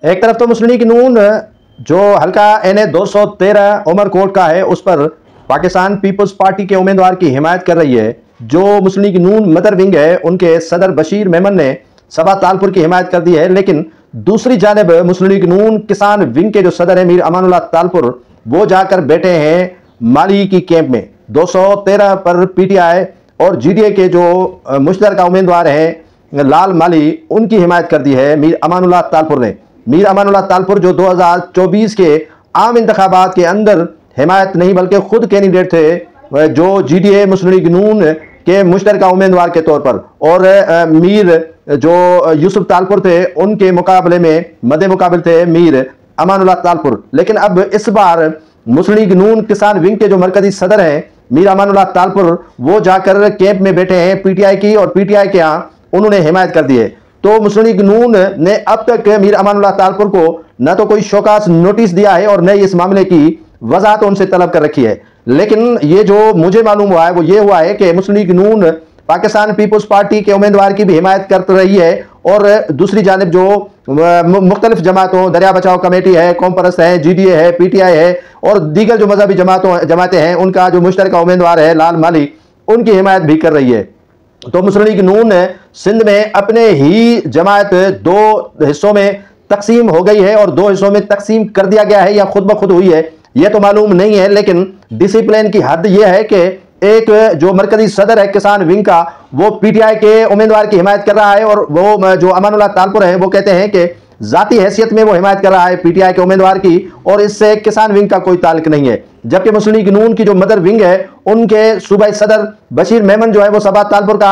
एक तरफ तो मुस्लिम लीग नून जो हल्का NA 213 उमरकोट का है उस पर पाकिस्तान पीपल्स पार्टी के उम्मीदवार की हिमायत कर रही है। जो मुस्लिम लीग नून मदर विंग है उनके सदर बशीर मेमन ने सबा तालपुर की हिमायत कर दी है, लेकिन दूसरी जानिब मुस्लिम लीग नून किसान विंग के जो सदर है मीर अमानुल्लाह तालपुर वो जाकर बैठे हैं माली की कैंप में। 213 पर PTI और GDA के जो मुश्तरका उम्मीदवार हैं लाल माली उनकी हिमायत कर दी है मीर अमानुल्लाह तालपुर ने। मीर अमानुल्लाह तालपुर जो 2024 के आम इंतखाबात के अंदर हिमायत नहीं बल्कि खुद कैंडिडेट थे जो GDA मुस्लिम लीग नून के मुश्तरका उम्मीदवार के तौर पर, और मीर जो यूसुफ तालपुर थे उनके मुकाबले में मद्दे मुकाबिल थे मीर अमानुल्लाह तालपुर। लेकिन अब इस बार मुस्लिम लीग नून किसान विंग के जो मरकजी सदर हैं मीर अमानुल्लाह तालपुर वो जाकर कैंप में बैठे हैं PTI की, और PTI के यहाँ उन्होंने हिमायत कर दी है। तो मुस्लिम लीग नून ने अब तक मीर अमानुल्लाह तालपुर को न तो कोई शोकास नोटिस दिया है और न इस मामले की वजाहत उनसे तलब कर रखी है। लेकिन ये जो मुझे मालूम हुआ है वो ये हुआ है कि मुस्लिम लीग नून पाकिस्तान पीपल्स पार्टी के उम्मीदवार की भी हिमायत कर रही है, और दूसरी जानिब जो मुख्तलिफ जमातों दरिया बचाओ कमेटी है, कौम परस्त है, GDA है, PTI है और दीगर जो मजहबी जमातें हैं उनका जो मुश्तरका उम्मीदवार है लाल माली उनकी हिमायत भी कर रही है। तो मुस्लिम लीग नून सिंध में अपने ही जमात दो हिस्सों में तकसीम हो गई है, और दो हिस्सों में तकसीम कर दिया गया है या खुद ब खुद हुई है यह तो मालूम नहीं है। लेकिन डिसिप्लिन की हद यह है कि एक जो मरकजी सदर है किसान विंग का वो PTI के उम्मीदवार की हिमायत कर रहा है, और वो जो अमानुल्लाह तालपुर है वो कहते हैं कि जाती हैसियत में वो हिमायत कर रहा है PTI के उम्मीदवार की, और इससे किसान विंग का कोई ताल्लुक नहीं है। जबकि मुस्लिम लीग नून की जो मदर विंग है उनके सूबाई सदर बशीर मेमन जो है वो सबा तालपुर का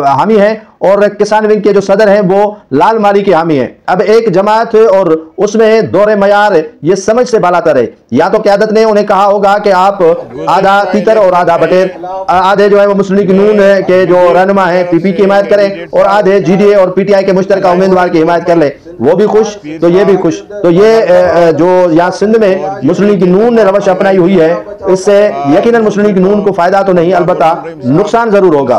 हामी है, और किसान विंग के जो सदर हैं वो लाल माली के हामी है। अब एक जमात और उसमें दौरे मयार ये समझ से बालातर है। या तो क़यादत ने उन्हें कहा होगा कि आप आधा तीतर और आधा बटेर, आधे जो है वो मुस्लिम लीग नून के जो रहनुमा है PP की हिमायत करें और आधे GDA और PTI के मुश्तरका उम्मीदवार की हिमायत कर ले, वो भी खुश तो ये भी खुश। तो ये जो यहाँ सिंध में मुस्लिम लीग नून ने रवश अपनाई हुई है इससे यकीनन मुस्लिम लीग नून को फायदा तो नहीं अलबत्ता नुकसान जरूर होगा।